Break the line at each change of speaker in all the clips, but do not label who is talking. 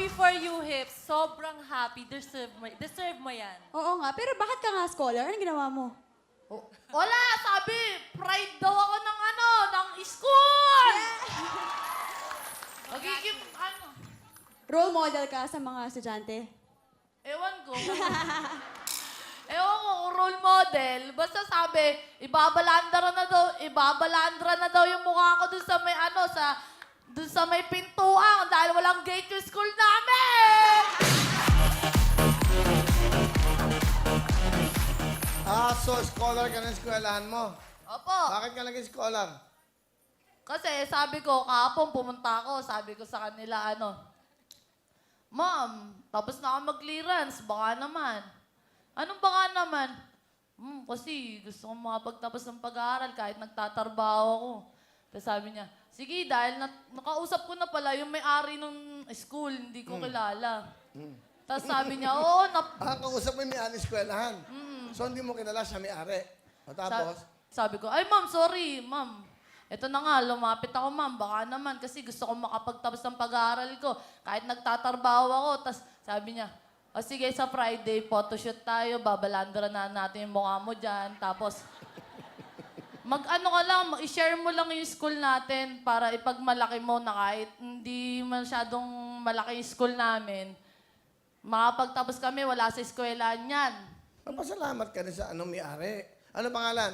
happy for you, Hips. Sobrang happy. Deserve mo yan.
Oo nga, pero bakit ka nga scholar? Anong ginawa mo?
Wala, sabi, pride daw ako ng school! Magiging,
Role model ka sa mga estudyante?
ewan ko. Ewan ko kung role model. Basta sabi, ibabalandra na daw yung mukha ko dun sa may dun sa may pintuan dahil walang gate yung school namin!
So scholar ka ng eskwelahan mo.
Opo.
Bakit ka naging scholar?
Kasi sabi ko, kahapon pumunta ako, sabi ko sa kanila, Ma'am, tapos na ako mag-clearance, baka naman. Anong baka naman? Kasi gusto kong makapagtapos ng pag-aaral kahit nagtatrabaho ako. Tapos sabi niya, sige, dahil nakausap ko na pala yung may-ari ng school, hindi ko kilala. Tapos sabi niya, oo,
Kausap mo yung may-ari ng eskwelahan. So hindi mo kilala siya may-ari. O tapos?
Sabi ko, ay ma'am, sorry, ma'am. Ito na nga, lumapit ako, ma'am. Baka naman kasi gusto kong makapagtapos ng pag-aaral ko. Kahit nagtatrabaho ako. Tapos sabi niya, o sige, sa Friday, photoshoot tayo. Babalandra na natin yung mukha mo dyan. Tapos, i-share mo lang yung school natin para ipagmalaki mo na kahit hindi masyadong malaki yung school namin. Makapagtapos kami, wala sa eskwela niyan.
Papasalamat ka rin sa may-ari. Ano pangalan?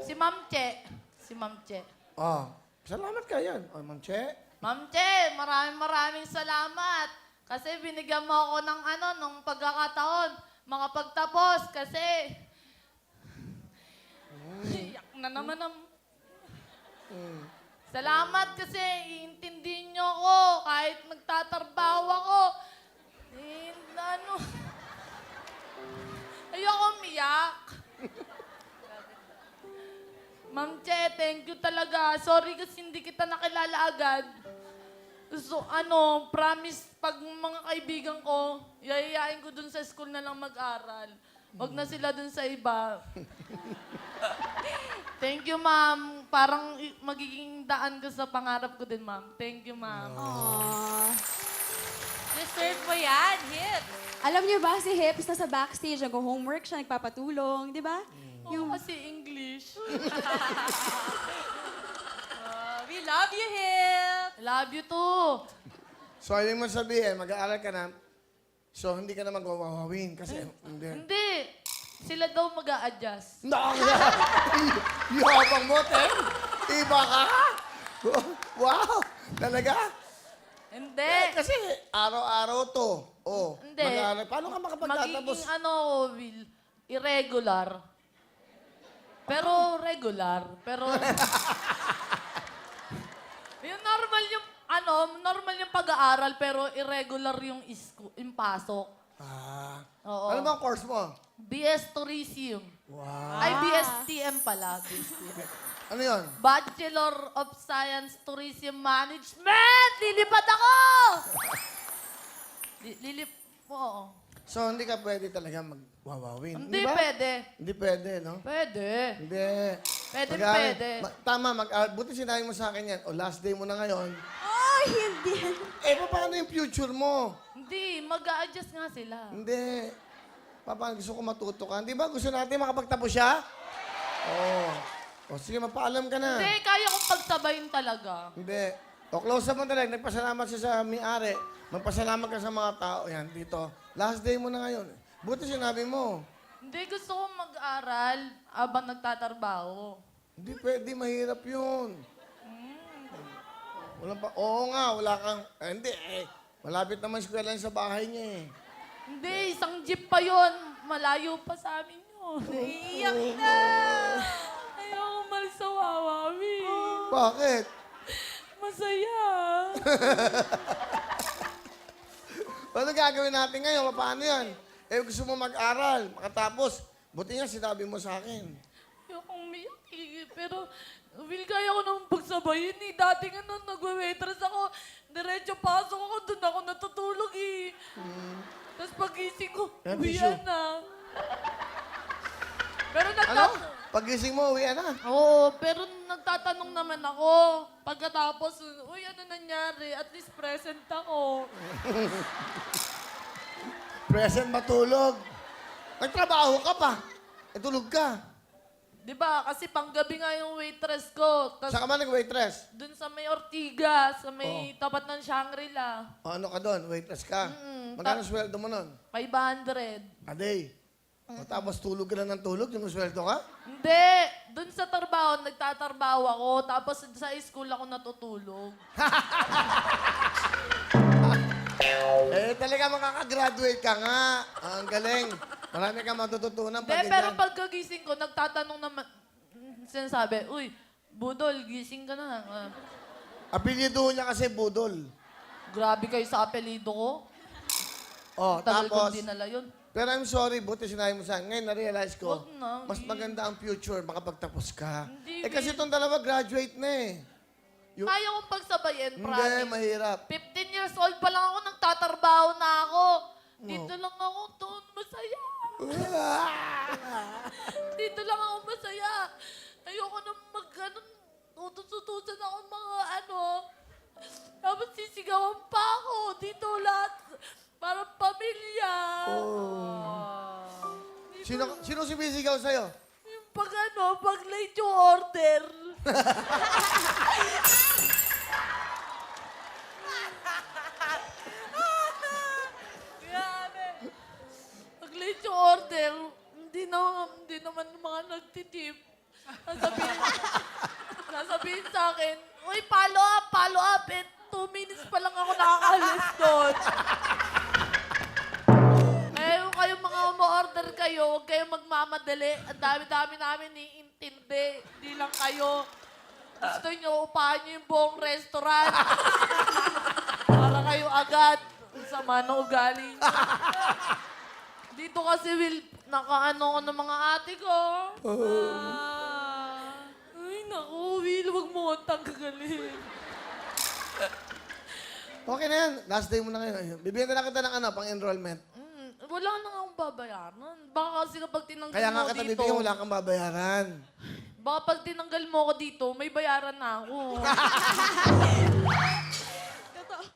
Si Ma'am Che. Si Ma'am Che.
Salamat ka yan. Ma'am Che.
Ma'am Che, maraming salamat. Kasi binigyan mo ako ng nung pagkakataon, makapagtapos kasi... Iyak na naman ang... Salamat kasi iintindihin niyo ako kahit nagtatrabaho ako. Ayoko umiyak. Ma'am Che, thank you talaga. Sorry kasi hindi kita nakilala agad. So, promise, pag mga kaibigan ko, yayayain ko dun sa school na lang mag-aral. Huwag na sila dun sa iba. Thank you, ma'am. Parang magiging daan ko sa pangarap ko din, ma'am. Thank you, ma'am.
Aww.
Deserve mo yan, Hips.
Alam niyo ba, si Hips na sa backstage, nag-homework siya, nagpapatulong, di ba?
Yung kasi English.
We love you, Hips.
Love you too.
So, ibig mo sabihin, mag-aaral ka na, so hindi ka na magwawawin kasi hindi.
Hindi. Sila daw mag-a-adjust.
Yabang mo, Tem. Iba ka. Wow. Talaga?
Hindi.
Kasi araw-araw to.
Hindi.
Mag-aaral. Paano ka makapagtatapos?
Magiging Will, irregular. Pero regular. Pero... yung normal yung pag-aaral pero irregular yung pasok. Oo.
Ano bang course mo?
BS Tourism.
Wow.
Ay, BSTM pala. BSTM.
Ano yun?
Bachelor of Science Tourism Management! Lilipat ako! Oo.
So, hindi ka pwede talaga magwawawin.
Hindi
ba?
pwede.
Hindi pwede, no?
Pwede.
Hindi.
Pwede,
Mag-aaral.
pwede.
Tama, buti sinabi mo sa akin yan. O, last day mo na ngayon.
Ay, hindi.
Paano yung future mo?
Hindi, mag-a-adjust nga sila.
Hindi. Papa, gusto ko matuto ka. Di ba gusto natin makapagtapos siya? Oo. O, sige, mapaalam ka na.
Hindi, kaya kong pagsabayin talaga.
Hindi. O, close up mo talaga. Nagpasalamat siya sa may-ari. Magpasalamat ka sa mga tao. Yan, dito. Last day mo na ngayon. Buti sinabi mo.
Hindi, gusto kong mag-aral habang nagtatrabaho.
Hindi pwede, mahirap yun. Wala pa. Oo nga, wala kang... hindi, malapit naman eskwela sa bahay niya eh.
Hindi, isang jeep pa yon. Malayo pa sa amin yun.
Iyak na.
Ayaw umalis sa Wawawi.
Bakit?
Masaya.
Ano gagawin natin ngayon? Paano yan? Gusto mo mag-aral, makatapos. Buti nga sinabi mo sa akin.
Ayaw kong umiyak pero Will, kaya ko naman pagsabayin eh. Dati nga nung nagwe-waitress ako, diretso pasok ako, doon ako natutulog eh. Tapos pagising ko,
Yan,
uwi
tissue.
na. Pero
Ano? Pagising mo, uwi na.
Oo, pero nagtatanong naman ako. Pagkatapos, uy, ano nangyari? At least present ako.
Present matulog. Nagtrabaho ka pa. Tulog ka.
Di ba? Kasi panggabi nga yung waitress ko. Tas
Saan ka man nag-waitress?
dun sa may Ortiga, sa may tapat ng Shangri-La.
O ano ka doon? Waitress ka? Magkano sweldo mo nun?
500.
A day. O, tapos tulog ka lang ng tulog, yung sweldo ka?
Hindi. Dun sa trabaho, nagtatrabaho ako. Tapos sa school ako natutulog.
Talaga makakagraduate ka nga. Ang galing. Marami kang matututunan
Hindi,
pag
pero
ganyan.
pagkagising ko, nagtatanong naman, sinasabi, uy, Budol, gising ka na.
Apelyido niya kasi Budol.
Grabe kayo sa apelido ko.
O,
Tagal
tapos,
kong dinala yun.
pero I'm sorry, buti sinabi mo sa akin. Ngayon, na-realize ko,
Wag na,
mas
hindi.
maganda ang future, makapagtapos ka.
Hindi,
Kasi
Will.
itong dalawa, graduate na eh.
Kaya kong pagsabayin,
Hindi,
promise.
mahirap.
15 years old pa lang ako, nagtatrabaho na ako. Dito lang ako, doon, masaya. Dito lang ako masaya. Ayoko na ano, utos-utusan ako mga ano. Tapos sisigawan pa ako. Dito lahat, parang pamilya.
Sino sumisigaw sa'yo?
Yung pag ano, pag late yung order. Grabe. Pag late yung order, hindi naman yung mga nagtitip. Sasabihin sa akin, uy, follow up. 2 minutes pa lang ako nakakalis doon. Kung kayong mga umu-order kayo, huwag kayong magmamadali. Ang dami-dami namin iintindi. Hindi lang kayo. Gusto nyo, upahan nyo yung buong restaurant. Para kayo agad. Ang sama ng ugali nyo. Dito kasi, Will, nakaano ko ng mga ate ko. Ay, naku, Will, huwag mo akong tanggalin.
Okay na yan. Last day mo na ngayon. Bibigyan na lang kita ng ano, pang-enrollment.
Wala na nga akong babayaran. Baka kasi kapag tinanggal
Kaya
mo
nga
ako
kita
dito,
bibigyan, wala kang babayaran.
baka pag tinanggal mo ako dito, may bayaran na ako.